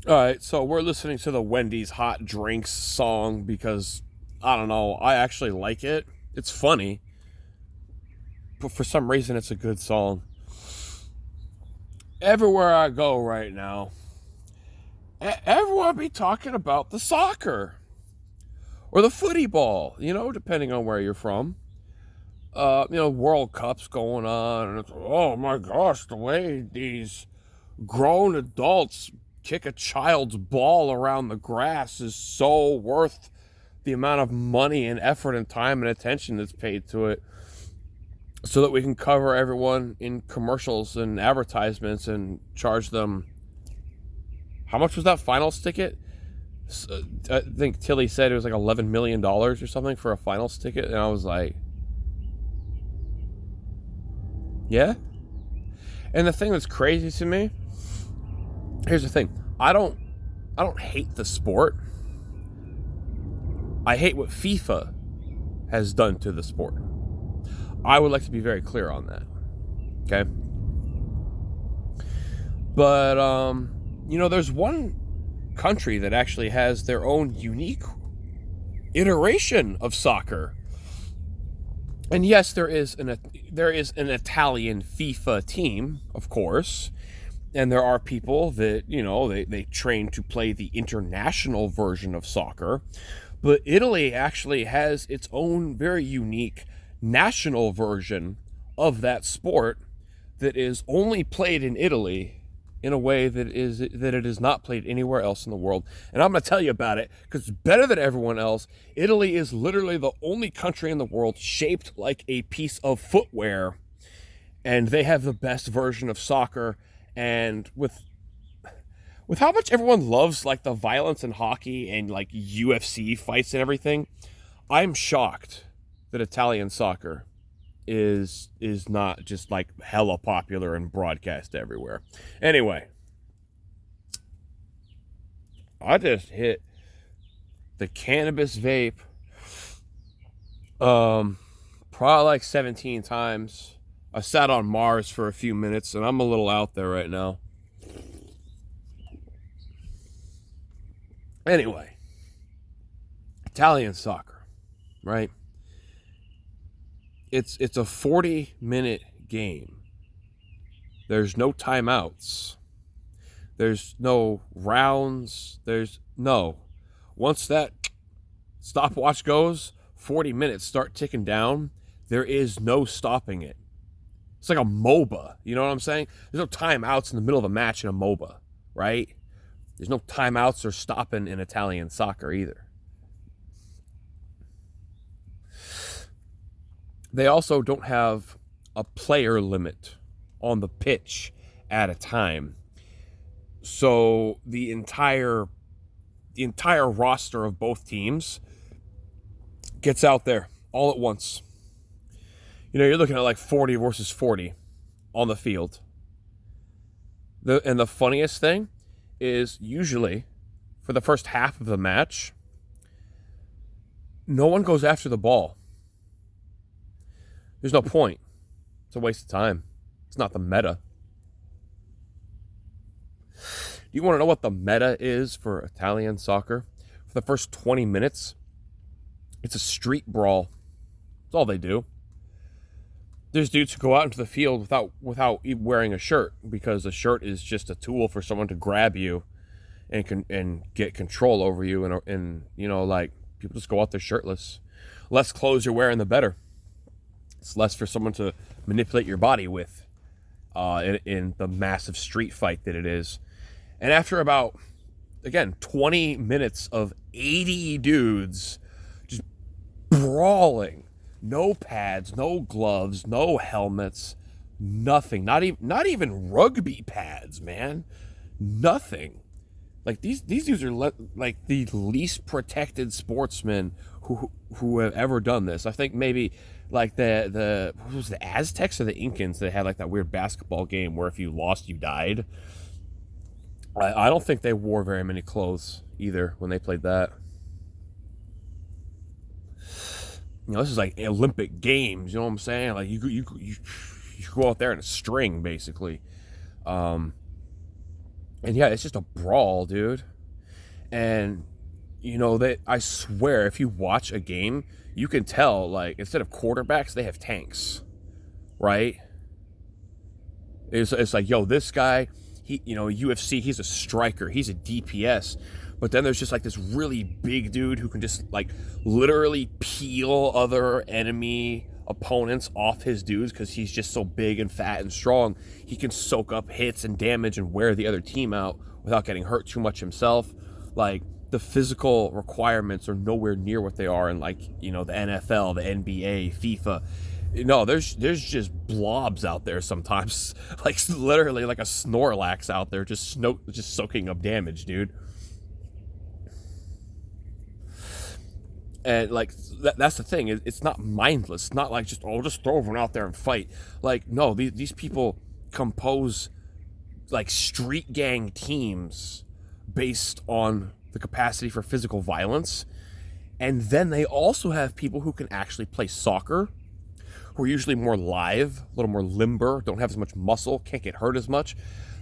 All right, so we're listening to the Wendy's hot drinks song because I don't know, I actually like it. It's funny, but for some reason it's a good song. Everywhere I go right now, everyone be talking about the soccer or the footy ball, depending on where you're from. World Cup's going on, and it's, oh my gosh, the way these grown adults kick a child's ball around the grass is so worth the amount of money and effort and time and attention that's paid to it, so that we can cover everyone in commercials and advertisements and charge them. How much was that finals ticket? I think Tilly said it was like $11 million or something for a finals ticket, and I was like, yeah. And the thing that's crazy to me, here's the thing: I don't hate the sport. I hate what FIFA has done to the sport. I would like to be very clear on that. Okay. But there's one country that actually has their own unique iteration of soccer. And yes, there is an Italian FIFA team, of course, and there are people that they train to play the international version of soccer. But Italy actually has its own very unique national version of that sport that is only played in Italy in a way that it is not played anywhere else in the world. And I'm going to tell you about it because it's better than everyone else. Italy is literally the only country in the world shaped like a piece of footwear, and they have the best version of soccer. And with how much everyone loves like the violence in hockey and like UFC fights and everything, I'm shocked that Italian soccer is not just like hella popular and broadcast everywhere. Anyway, I just hit the cannabis vape probably like 17 times. I sat on Mars for a few minutes and I'm a little out there right now. Anyway, Italian soccer, right? It's a 40-minute game. There's no timeouts. There's no rounds. There's no. Once that stopwatch goes, 40 minutes start ticking down. There is no stopping it. It's like a MOBA. You know what I'm saying? There's no timeouts in the middle of a match in a MOBA, right? There's no timeouts or stopping in Italian soccer either. They also don't have a player limit on the pitch at a time. So the entire roster of both teams gets out there all at once. You're looking at like 40 versus 40 on the field. And the funniest thing is usually for the first half of the match, no one goes after the ball. There's no point. It's a waste of time. It's not the meta. Do you want to know what the meta is for Italian soccer? For the first 20 minutes, it's a street brawl. That's all they do. There's dudes who go out into the field without wearing a shirt because a shirt is just a tool for someone to grab you and get control over you, and like people just go out there shirtless. Less clothes you're wearing, the better. It's less for someone to manipulate your body with in the massive street fight that it is. And after about, again, 20 minutes of 80 dudes just brawling, no pads, no gloves, no helmets, nothing. Not even rugby pads, man. Nothing. Like these dudes are like the least protected sportsmen who have ever done this. I think maybe like the what was the Aztecs or the Incans that had like that weird basketball game where if you lost you died. I don't think they wore very many clothes either when they played that. This is like Olympic Games. You know what I'm saying? Like you go out there in a string basically. And yeah, it's just a brawl, dude. And they, I swear, if you watch a game, you can tell, like, instead of quarterbacks, they have tanks, right? It's like, yo, this guy, UFC, he's a striker, he's a DPS. But then there's just like this really big dude who can just like literally peel other enemy opponents off his dudes because he's just so big and fat and strong. He can soak up hits and damage and wear the other team out without getting hurt too much himself. Like, the physical requirements are nowhere near what they are in, like, the NFL, the NBA, FIFA. No, there's just blobs out there sometimes, like literally like a Snorlax out there, just soaking up damage, dude. And like that's the thing. It's not mindless. It's not like just throw everyone out there and fight. Like, no, these people compose like street gang teams based on the capacity for physical violence, and then they also have people who can actually play soccer, who are usually more live, a little more limber, don't have as much muscle, can't get hurt as much.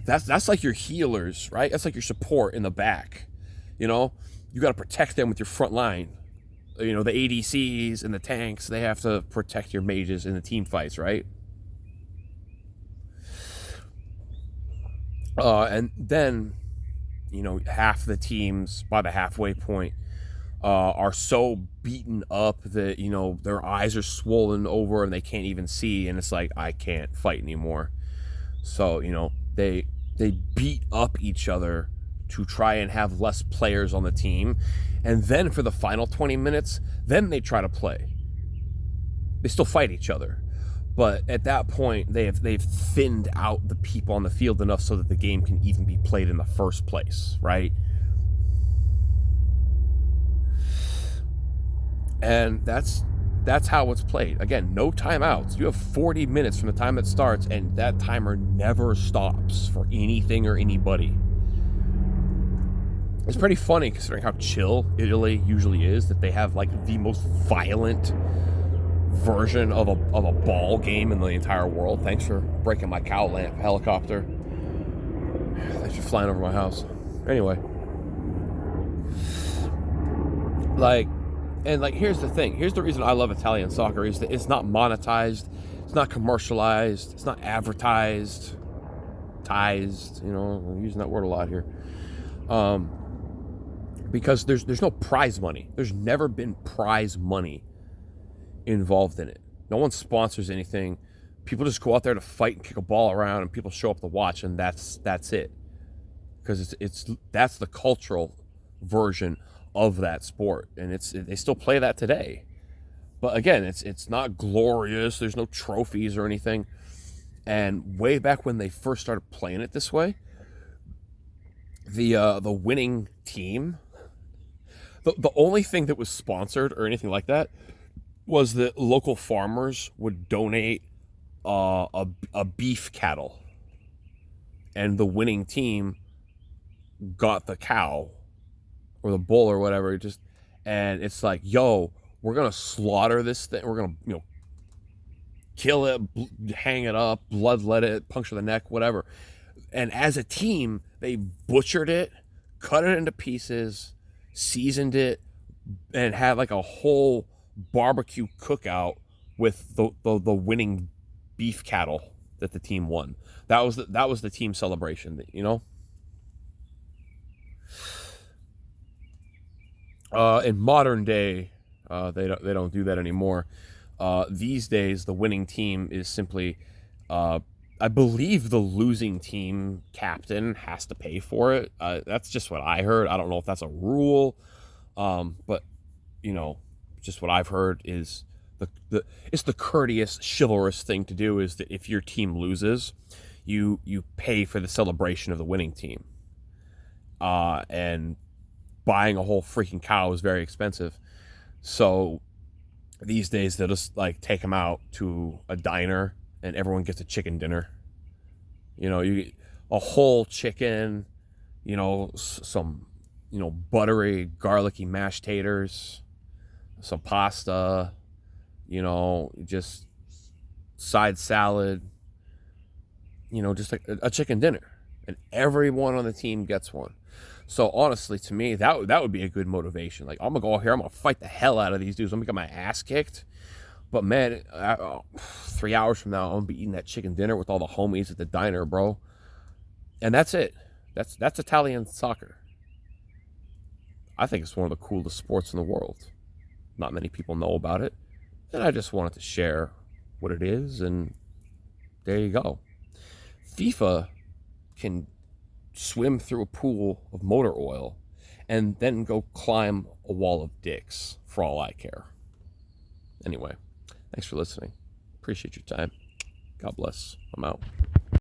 That's like your healers, right? That's like your support in the back. You got to protect them with your front line. The ADCs and the tanks, they have to protect your mages in the team fights, right? And then, half the teams by the halfway point are so beaten up that their eyes are swollen over and they can't even see, and it's like, I can't fight anymore. So they beat up each other to try and have less players on the team, and then for the final 20 minutes, then they try to play. They still fight each other, but at that point they've thinned out the people on the field enough so that the game can even be played in the first place, right? And that's how it's played. Again, no timeouts. You have 40 minutes from the time it starts, and that timer never stops for anything or anybody. It's pretty funny considering how chill Italy usually is, that they have like the most violent version of a ball game in the entire world. Thanks for breaking my cow lamp, helicopter. Thanks for flying over my house. Anyway. Here's the thing. Here's the reason I love Italian soccer is that it's not monetized, it's not commercialized, it's not advertised. I'm using that word a lot here. Because there's no prize money. There's never been prize money involved in it. No one sponsors anything. People just go out there to fight and kick a ball around, and people show up to watch, and that's it. Because that's the cultural version of that sport, and they still play that today. But again, it's not glorious. There's no trophies or anything. And way back when they first started playing it this way, the winning team, the only thing that was sponsored or anything like that was that local farmers would donate a beef cattle, and the winning team got the cow or the bull or whatever. And it's like, yo, we're gonna slaughter this thing. We're gonna kill it, hang it up, bloodlet it, puncture the neck, whatever. And as a team, they butchered it, cut it into pieces, seasoned it, and had like a whole barbecue cookout with the winning beef cattle that the team won. That was the team celebration, In modern day, they don't do that anymore. These days, the winning team is simply, I believe the losing team captain has to pay for it. That's just what I heard. I don't know if that's a rule, but just what I've heard is it's the courteous, chivalrous thing to do is that if your team loses, you pay for the celebration of the winning team. And buying a whole freaking cow is very expensive. So these days they'll just like take them out to a diner and everyone gets a chicken dinner. You get a whole chicken, some, buttery, garlicky mashed taters, some pasta, just side salad, just like a chicken dinner. and everyone on the team gets one. So honestly, to me, that would be a good motivation. Like, I'm gonna go out here, I'm gonna fight the hell out of these dudes. I'm gonna get my ass kicked. But man, 3 hours from now, I'm gonna be eating that chicken dinner with all the homies at the diner, bro. And that's it. That's Italian soccer. I think it's one of the coolest sports in the world. Not many people know about it, and I just wanted to share what it is. And there you go. FIFA can swim through a pool of motor oil and then go climb a wall of dicks for all I care. Anyway, thanks for listening. Appreciate your time. God bless. I'm out.